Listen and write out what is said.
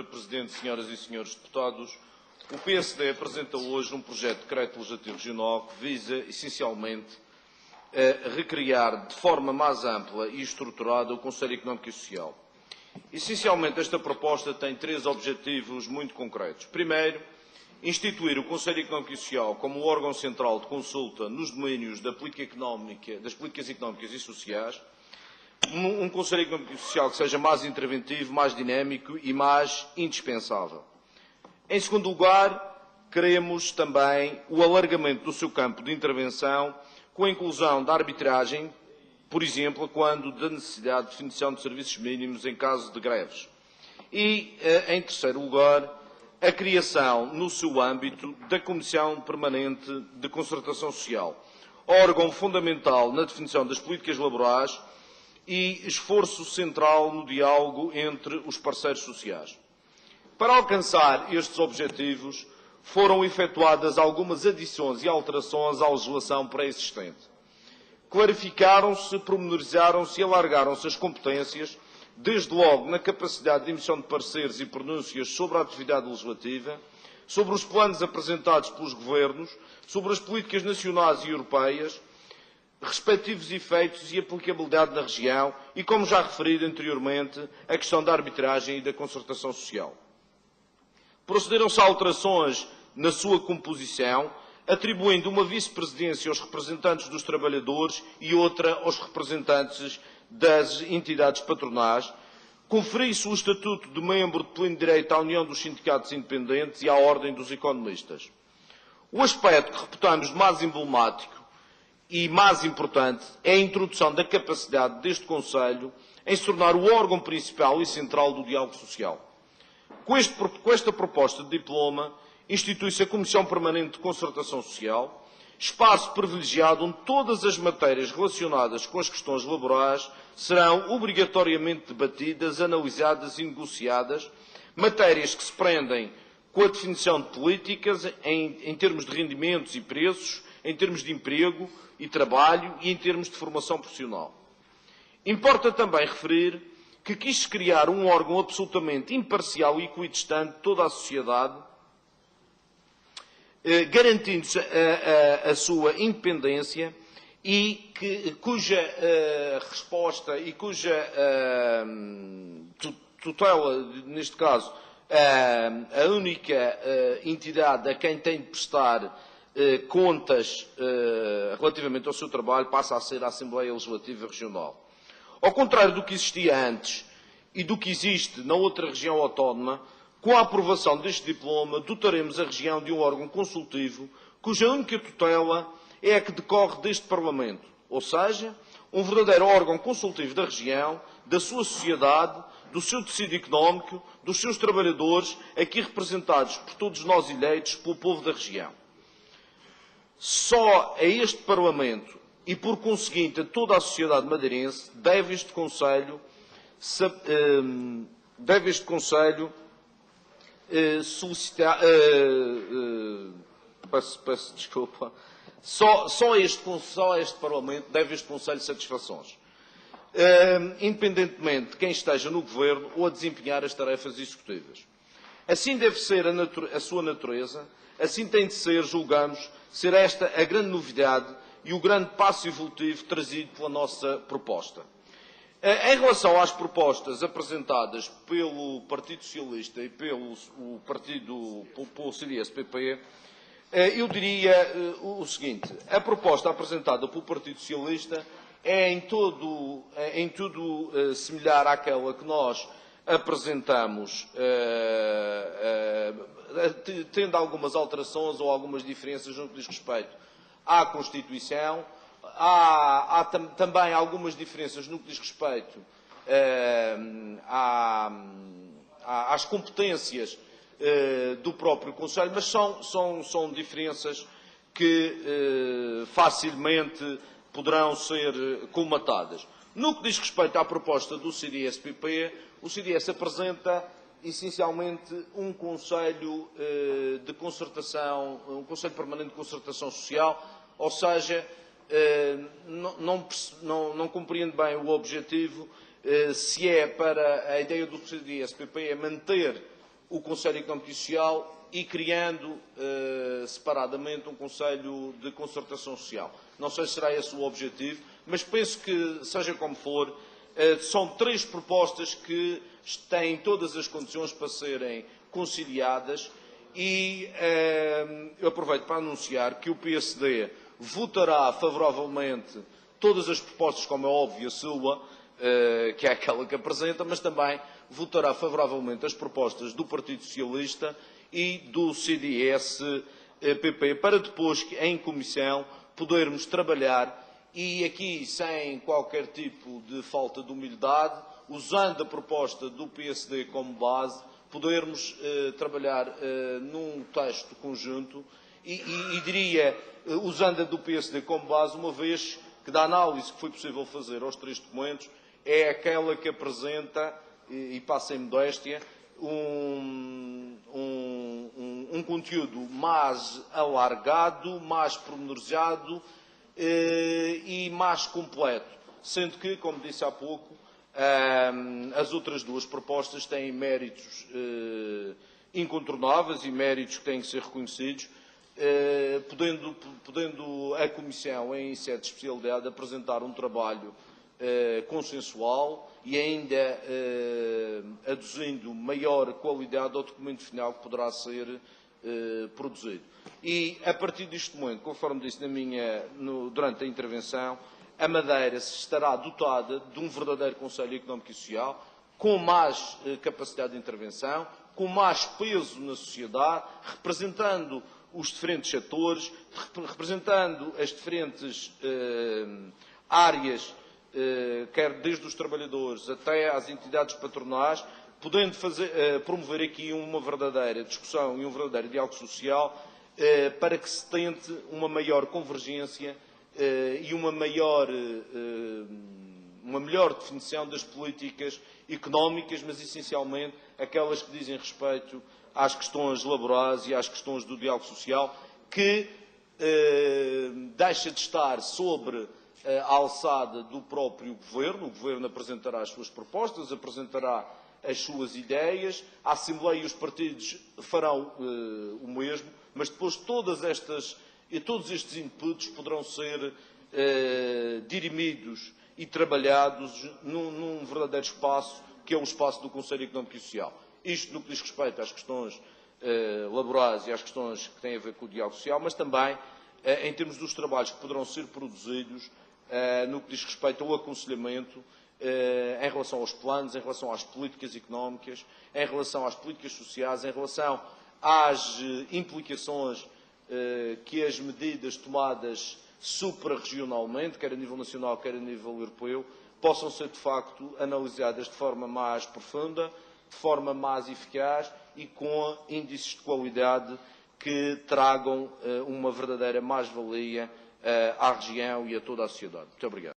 Presidente, senhoras e senhores deputados, o PSD apresenta hoje um projeto de decreto legislativo regional que visa, essencialmente, recriar de forma mais ampla e estruturada o Conselho Económico e Social. Essencialmente, esta proposta tem três objetivos muito concretos. Primeiro, instituir o Conselho Económico e Social como o órgão central de consulta nos domínios das políticas económicas e sociais, um Conselho Económico e Social que seja mais interventivo, mais dinâmico e mais indispensável. Em segundo lugar, queremos também o alargamento do seu campo de intervenção com a inclusão da arbitragem, por exemplo, quando da necessidade de definição de serviços mínimos em caso de greves. E, em terceiro lugar, a criação, no seu âmbito, da Comissão Permanente de Concertação Social, órgão fundamental na definição das políticas laborais e esforço central no diálogo entre os parceiros sociais. Para alcançar estes objetivos, foram efetuadas algumas adições e alterações à legislação pré-existente. Clarificaram-se, pormenorizaram-se e alargaram-se as competências, desde logo na capacidade de emissão de pareceres e pronúncias sobre a atividade legislativa, sobre os planos apresentados pelos governos, sobre as políticas nacionais e europeias, respectivos efeitos e aplicabilidade na região e, como já referido anteriormente, a questão da arbitragem e da concertação social. Procederam-se a alterações na sua composição, atribuindo uma vice-presidência aos representantes dos trabalhadores e outra aos representantes das entidades patronais, conferiu-se o estatuto de membro de pleno direito à União dos Sindicatos Independentes e à Ordem dos Economistas. O aspecto que reputamos de mais emblemático e mais importante é a introdução da capacidade deste Conselho em se tornar o órgão principal e central do diálogo social. Com esta proposta de diploma, institui-se a Comissão Permanente de Concertação Social, espaço privilegiado onde todas as matérias relacionadas com as questões laborais serão obrigatoriamente debatidas, analisadas e negociadas, matérias que se prendem com a definição de políticas em termos de rendimentos e preços, em termos de emprego e trabalho e em termos de formação profissional. Importa também referir que quis criar um órgão absolutamente imparcial e equidistante de toda a sociedade, garantindo-se a sua independência e cuja resposta e cuja tutela, neste caso, a única entidade a quem tem de prestar contas relativamente ao seu trabalho passa a ser a Assembleia Legislativa Regional. Ao contrário do que existia antes e do que existe na outra região autónoma, com a aprovação deste diploma, dotaremos a região de um órgão consultivo cuja única tutela é a que decorre deste Parlamento, ou seja, um verdadeiro órgão consultivo da região, da sua sociedade, do seu tecido económico, dos seus trabalhadores, aqui representados por todos nós eleitos pelo povo da região. Só a este Parlamento e, por conseguinte, a toda a sociedade madeirense deve este Conselho solicitar... Peço desculpa. Só a este Parlamento deve este Conselho satisfações, independentemente de quem esteja no Governo ou a desempenhar as tarefas executivas. Assim deve ser a sua natureza, assim tem de ser, julgamos, ser esta a grande novidade e o grande passo evolutivo trazido pela nossa proposta. Em relação às propostas apresentadas pelo Partido Socialista e pelo CDS-PP, eu diria o seguinte: a proposta apresentada pelo Partido Socialista é em tudo similar àquela que nós apresentamos, tendo algumas alterações ou algumas diferenças no que diz respeito à Constituição. Há também algumas diferenças no que diz respeito às competências do próprio Conselho, mas são diferenças que facilmente poderão ser colmatadas. No que diz respeito à proposta do CDS-PP, o CDS apresenta essencialmente um Conselho de Concertação, um Conselho Permanente de Concertação Social, ou seja, não compreendo bem o objetivo, se é para a ideia do CDS-PP é manter o Conselho Económico e Social e criando separadamente um Conselho de Concertação Social. Não sei se será esse o objetivo, mas penso que, seja como for, são três propostas que têm todas as condições para serem conciliadas e eu aproveito para anunciar que o PSD votará favoravelmente todas as propostas, como é óbvio, a sua, que é aquela que apresenta, mas também votará favoravelmente as propostas do Partido Socialista e do CDS-PP, para depois, em comissão, podermos trabalhar e aqui, sem qualquer tipo de falta de humildade, usando a proposta do PSD como base, podermos trabalhar num texto conjunto e diria, usando a do PSD como base, uma vez que da análise que foi possível fazer aos três documentos, é aquela que apresenta, e passa em modéstia, um conteúdo mais alargado, mais pormenorizado e mais completo, sendo que, como disse há pouco, as outras duas propostas têm méritos incontornáveis e méritos que têm que ser reconhecidos, podendo a Comissão, em sede de especialidade, apresentar um trabalho consensual e ainda aduzindo maior qualidade ao documento final que poderá ser produzido. E, a partir deste momento, conforme disse durante a intervenção, a Madeira estará dotada de um verdadeiro Conselho Económico e Social, com mais capacidade de intervenção, com mais peso na sociedade, representando os diferentes setores, representando as diferentes áreas, quer desde os trabalhadores até às entidades patronais, podendo promover aqui uma verdadeira discussão e um verdadeiro diálogo social para que se tente uma maior convergência e uma melhor definição das políticas económicas, mas essencialmente aquelas que dizem respeito às questões laborais e às questões do diálogo social, que deixa de estar sobre a alçada do próprio Governo. O Governo apresentará as suas propostas, apresentará as suas ideias, a Assembleia e os partidos farão o mesmo, mas depois todos estes inputs poderão ser dirimidos e trabalhados num verdadeiro espaço, que é o espaço do Conselho Económico e Social. Isto no que diz respeito às questões laborais e às questões que têm a ver com o diálogo social, mas também em termos dos trabalhos que poderão ser produzidos no que diz respeito ao aconselhamento em relação aos planos, em relação às políticas económicas, em relação às políticas sociais, em relação às implicações que as medidas tomadas suprarregionalmente, quer a nível nacional, quer a nível europeu, possam ser, de facto, analisadas de forma mais profunda, de forma mais eficaz e com índices de qualidade que tragam uma verdadeira mais-valia à região e a toda a sociedade. Muito obrigado.